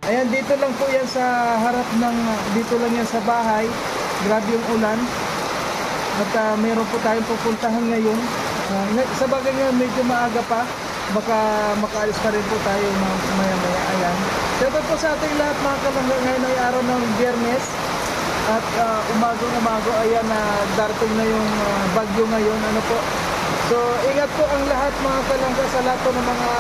Ayan, dito lang po yan sa harap ng, dito lang yan sa bahay. Grabe yung ulan. At mayroon po tayong pupuntahan ngayon. Sa bagay ngayon medyo maaga pa. Baka makaalis pa rin po tayo maya-maya. Ayan. Shoutout po sa ating lahat mga kalangga. Ngayon ay araw ng Biyernes. At umago, ayan na darating na yung bagyo ngayon. Ano po? So ingat po ang lahat mga kalangga sa lahat po ng mga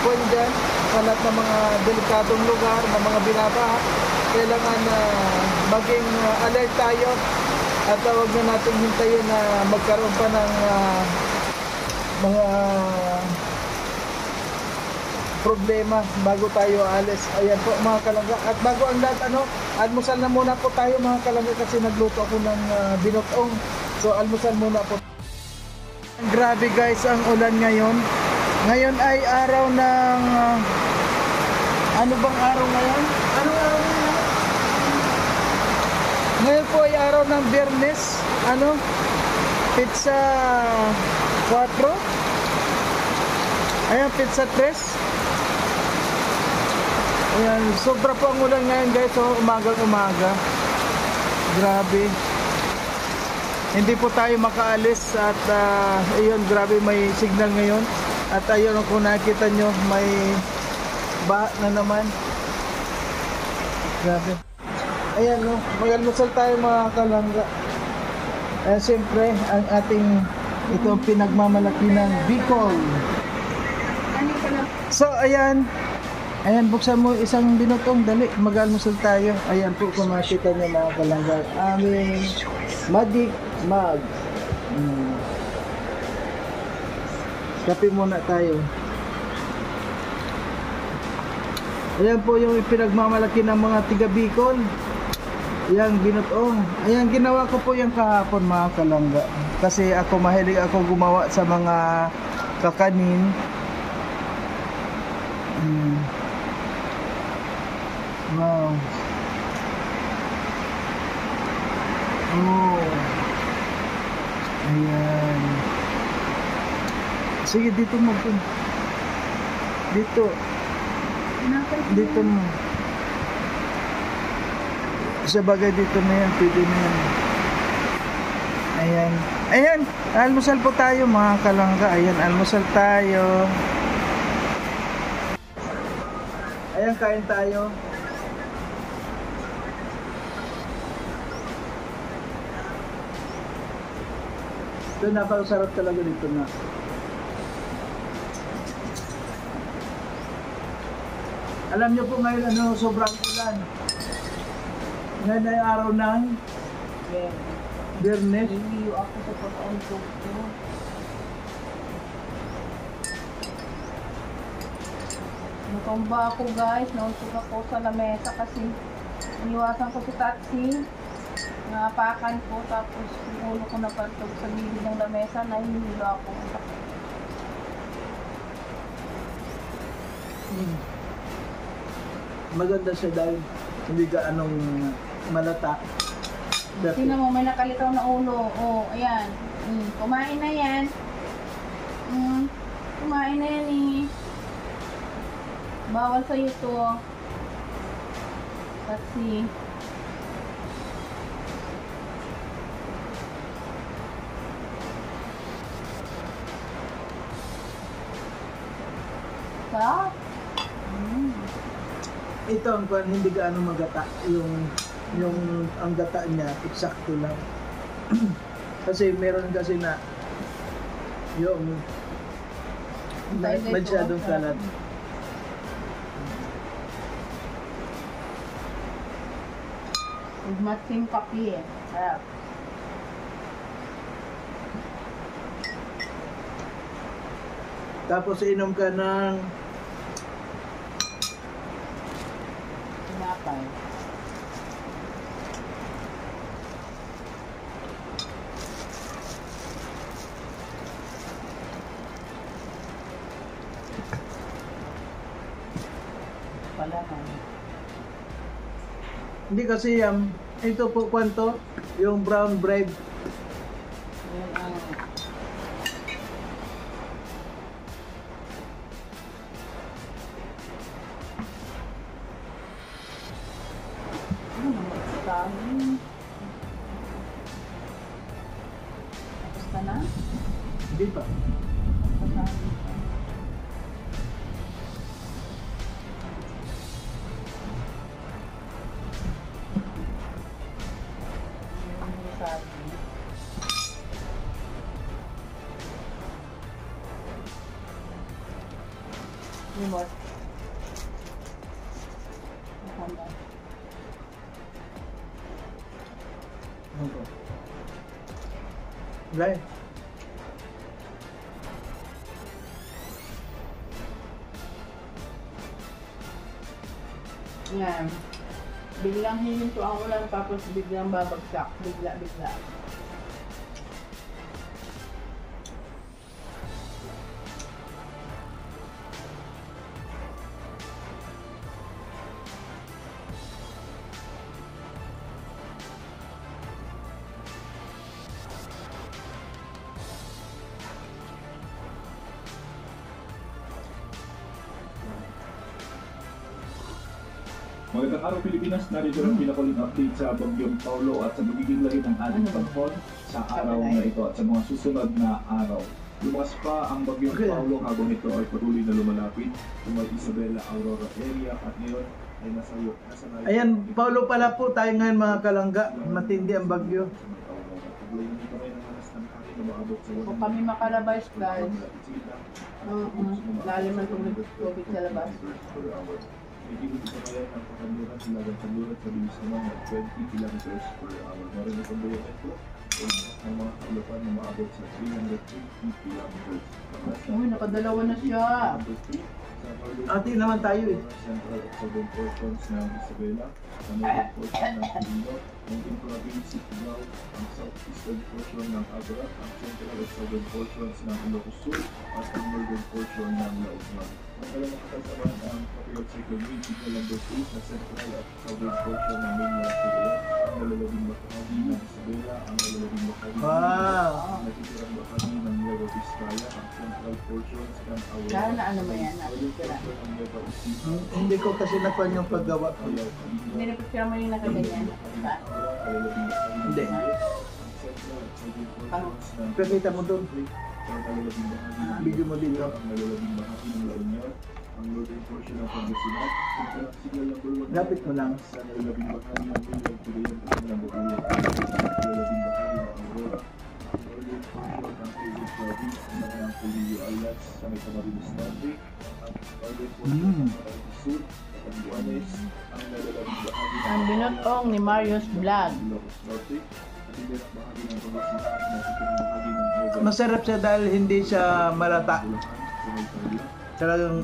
point dyan. Sa lahat ng mga delikadong lugar, ng mga binabaha. Kailangan maging alert tayo. At huwag na natin hintayin na magkaroon pa ng mga problema bago tayo alis. Ayan po mga kalangga. At bago ang lahat, almusal na muna po tayo mga kalangga kasi nagluto ako ng binotong. So almusal muna po. Grabe guys ang ulan ngayon. Ngayon ay araw ng ano bang araw ngayon? Anong araw ngayon? Ngayon po ay araw ng Biyernes. Pizza 4. Ayan, pizza 3. Ayan, sobra po ang ulan ngayon guys. So, umaga. Grabe. Hindi po tayo makaalis. At ayun, grabe may signal ngayon. At ayun, kung nakita nyo, may baha na naman. Grabe. Ayan, mag-almusal tayo mga kalangga. Siyempre, ang ating ito pinagmamalaki ng Bicol. So, ayan. Ayan, buksan mo isang binotong. Dali, mag-almusal tayo. Ayan po, kung makita nyo mga kalangga. Aming Magic Mug. Kape muna tayo. Ayan po yung pinagmamalaki ng mga tiga Bicol. Yang binotong. Ayan, ginawa ko po yung kahapon mga kalangga. Kasi mahilig ako gumawa sa mga kakanin. Wow. Oh. Ayan. Sige, dito mo. Dito. Dito mo. Sa bagay dito na yan, pwede na yan. Ayan. Ayan, almusal po tayo mga kalangga. Ayan, almusal tayo. Ayan, kain tayo. Ito, napakasarap talaga dito na. Alam nyo po ngayon, sobrang ulan. Ngayon ay araw ng Biyernes. Iniyo ako sa pag-aantog ko. Natumba ako guys. Nauntog ako sa lamesa kasi iniwasan ko si taxi. Napakan ko tapos yung ulo ko napantog sa gilid ng lamesa. Nahihilo ako. Maganda siya dahil hindi ka malata. Tingnan mo, may nakalitaw na ulo. Oh, ayan. Kumain na yan. Kumain na yan eh. Bawal sa'yo to. Kasi sa ito ang hindi gaano magata yung ang gata niya eksakto lang. Kasi meron kasi na yung masyadong kalat. Mating kape eh. Sarap. Tapos inom ka ng Tinapay. Palaman. hindi kasi ito po kwanto yung brown bread. Yan ang Dami. Tapos ka na? Hindi pa. Pasali ka. Yung sabi. Remote. Nakanda. Ano? Lai. Yan. Biglang hihinto ang ulan tapos biglang babagsak. Bigla. Magandang araw Pilipinas, narito ang pinakuling update sa Bagyong Paulo at sa magiging lagay ng ating panahon sa araw na ito at sa mga susunod na araw. Lumas pa ang Bagyong Paulo habang ito ay patuloy na lumalapit sa may Isabela, Aurora area at ngayon ay nasa Ayan, Paulo pala po tayo ngayon mga kalangga. Matindi ang bagyo. Kung kami makalabas guys, lalim ang tubig sa labas. May kinukamayan ng pakanduran sila ng kanduran sa bilis naman ng 20 kilometers per hour. Marinig ang bayan ito ang mga kaulapan na maabot sa 350 kilometers. Uy, nakadalawa na siya. Number 3, sa Ati naman tayo eh. Central at Southern portions ng Isabela, sa Northern portion ng Quirino, ang Province Siglao, ang Southeastern portion ng Abra, ang Central at Southern portions ng Ilocos Sur, at ang Northern portion ng Lauzon. Ang dalawang kasabahan ang Tropical Cyclone Wind Signal number 2 sa Central at Southern portion ng mainland Siglao, ang nalalabing bahagi ng Isabela, ang nalalabing bahagi Wow! ang natitirang bahagi ng Nueva Vizcaya, ang Central portions ng Aurora. Kaya na ano ba yan? Natitira. Hindi ko kasi nakuha yung paggawa ko. Nirepicture mo yung nakaganyan. Hindi. Pakita mo doon. Video mo din lang. Ang northern portion ng Pangasinan, signal number 1. Lapit mo lang. Sa nalalabing bahagi ng Bilog, Tugayan, ng Baguio, nalalabing bahagi ng Aurora, ang northern portion ng Quezon Province, ng Polillo Islands, sa may Camarines Norte, ang northern portion ng Camarines Sur, at ang Buanes, ang nalalabing bahagi ng Ang binutong ni Marius Vlog. Ilocos Norte, at hindi ang bahagi ng Pangasinan, na sitigong bahagi ng Nueva Masarap siya dahil hindi siya malata. Bulacan, sa may Tarlac, Talagang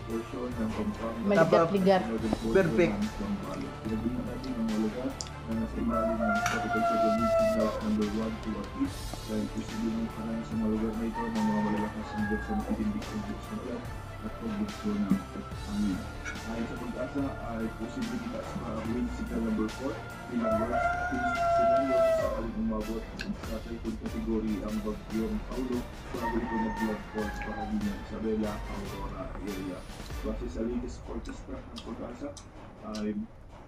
portion ng Pampanga, Maligat-ligat. Perfect. Pinagbihan natin ang mga lugar na nasa ilalim ng Tropical Cyclone Wind Signals number 1, 2 at 3 dahil posible ng kanan sa mga lugar na ito ng mga malalakas ang sa matitinding convection ng ulan at convection ng hangin. Ayon sa pag-asa ay posible itaas pa ang wind signal number 4 bilang worst case scenario sa aling umabot sa typhoon category ang Bagyong Paulo bago ito nag-landfall sa bahagi ng Isabela, Aurora area. Base sa latest forecast ng pag-asa ay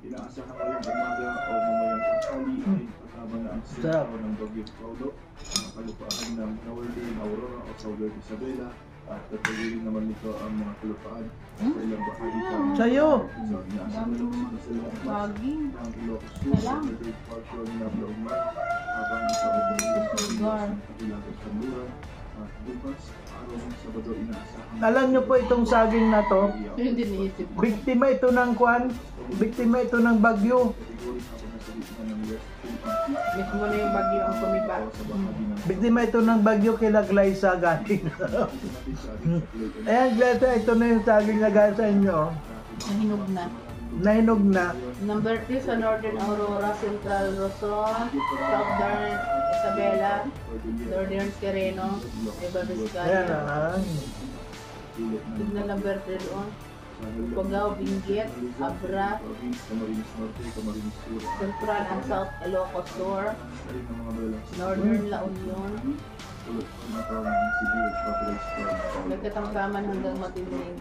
inaasahan ngayong umaga o mamayang tanghali ay kasama na ang sentro ng Bagyong Paulo, ang kalupaan ng Northern Aurora o Southern Isabela at tatagilin naman nito ang mga kalupaan sa ilang bahagi ng Sa'yo! So, inaasahan nito sa ilang bahagi Baging. ng Ilocos Sur sa northern portion ng Laumar habang sa Lugar. Ilocos Kanluran at bukas araw ng Sabado inaasahan. Alam niyo po itong saging na to, Hindi niisip ko. biktima ito ng kwan, biktima ito ng bagyo. Kategory habang nasa gitna ng West Philippine Sea Mismo na yung bagyo ang kumiba. o sa bahagi ng Biktima ito ng bagyo kila Glyza galing. Ayan Glyza, ito na yung saging na galing sa inyo. Oh. Nahinog na. Nahinog na. Number 2 sa Northern Aurora, Central Luzon, Southern Isabela, Northern Quirino, Nueva Ayan Vizcaya. ah. Tignan number 3 doon. Pagao, Benguet, Abra, Camarines Norte, Camarines Sur, Central and South Ilocos Sur, Northern La Union, nagkatangkaman hanggang matinding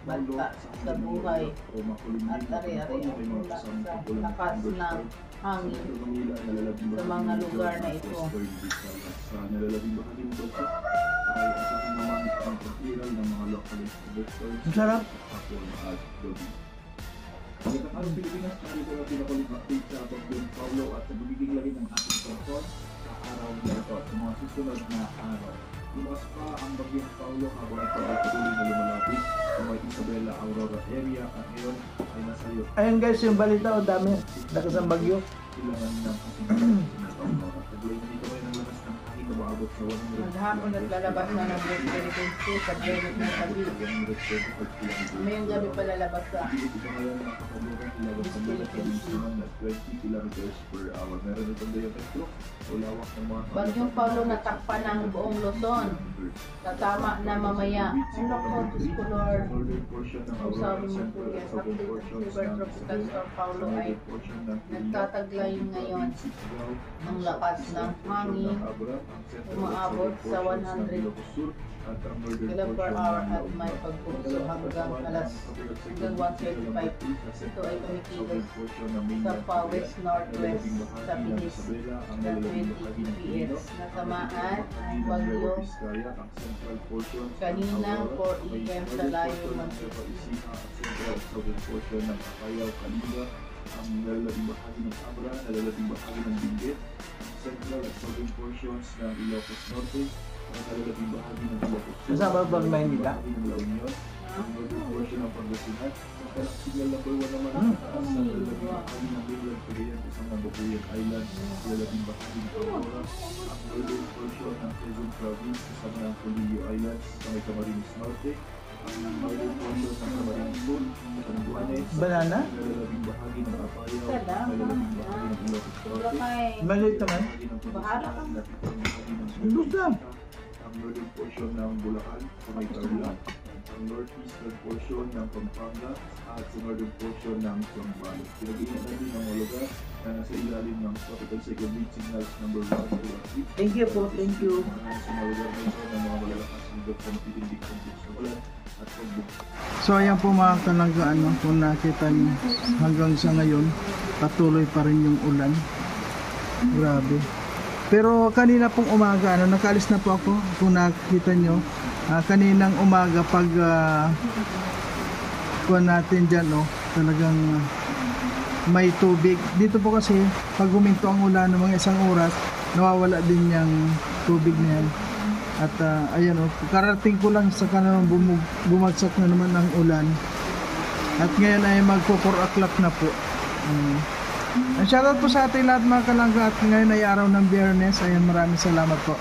banta sa buhay at ari-ari ang lakas ng hangin Sa Manila, nalalabing sa bahagi mga ng lugar na Luzon, ito. Western Visayas. Sa nalalabing bahagi ng bansa ay asahan naman ang pag-iral ng mga localist vectors Ang sarap. hapon at gabi. Magandang araw Pilipinas, narito ang pinakulit update sa Bagyong Paulo at sa magiging lagi ng ating panahon sa araw na ito at sa mga susunod na araw. Lumas pa ang Bagyong Paulo habang ito ay patuloy na lumalapit sa may Isabela Aurora area at ngayon ay nasa iyo. Ayun guys, yung balita o dami. Lakas ng bagyo. Kailangan ng kasing sa Aurora. Taglay na dito ay naglamas ng hangin na maabot sa 100 Maghapon at lalabas na ng Philippine Sea sa Beirut ng Tabi. 125 kilometers. Mayong gabi pa lalabas sa Ito ngayon ang kapabukan ilabas sa mga kabinsunan na 20 kilometers per hour. Meron itong diametro o lawak ng mga Bagyong Paulo natakpan ng buong Luzon. Tatama na mamaya. Ano ko, Tusculor? Northern portion ng Kung Aurora, sabi mo po central yan, at southern update portions ng Super ng Tropical Isabela, Storm Paulo ay northern portion ng Quezon, nagtataglay ngayon Siargao, ng lakas ng hangin, ng Abra, ang central at umaabot southern sa portions ng 100 Ilocos Sur, at ang northern km per portion hour ng at La may Union. pagpulso hanggang alas hanggang 125. Ito ay kumikilos sa pa-west northwest sa bilis na 20 kph na tamaan ang bagyo kaninang 4 AM sa layo ng ang nalalabing bahagi ng Abra, nalalabing bahagi ng Benguet, ang central at southern portions ng Ilocos Norte, ang nalalabing bahagi ng Ilocos Sur, Kasama ba ang Maynila? bahagi ng La Union, ang northern portion ng Pangasinan, ang talang signal number 1 naman ang taas sa nalalabing bahagi ng Mainland Korean, isang Nambabuyan Island, nalalabing bahagi ng Aurora, ang northern portion ng Quezon Province, isang ng Colillo Islands, sa may Camarines Norte, ang northern portion ng Camarines Sur, sa Buanes, Banana? nalalabing bahagi ng Apayao, nalalabing bahagi ng Ilocos Norte, Lakay. Maliit naman. Bahala ka. Lugar. ang northern portion ng Bulacan sa may Tarlac, ang northeastern portion ng Pampanga at sa northern portion ng Zambales. Pinag-iingat din ang mga lugar na nasa ilalim ng tropical cyclone wind signals number 1 to 3. Thank you po, thank you. Sa mga lugar na ito ng mga malalakas na lugar sa matitindig conditions ng ulan at pagbuk. So ayan po mga kalanggaan, kung nakita niyo hanggang sa ngayon patuloy pa rin yung ulan. Grabe. Pero kanina pong umaga, nakaalis na po ako, kung nakita nyo, kaninang umaga pag kuha natin dyan, talagang may tubig. Dito po kasi pag huminto ang ulan ng mga isang oras, nawawala din yung tubig na yan. At ayan, karating ko lang sa kanang bumagsak na naman ang ulan. At ngayon ay magpo-4 o'clock na po. Shoutout po sa ating lahat mga kalangga, at ngayon ay araw ng Biyernes. Ayan, maraming salamat po.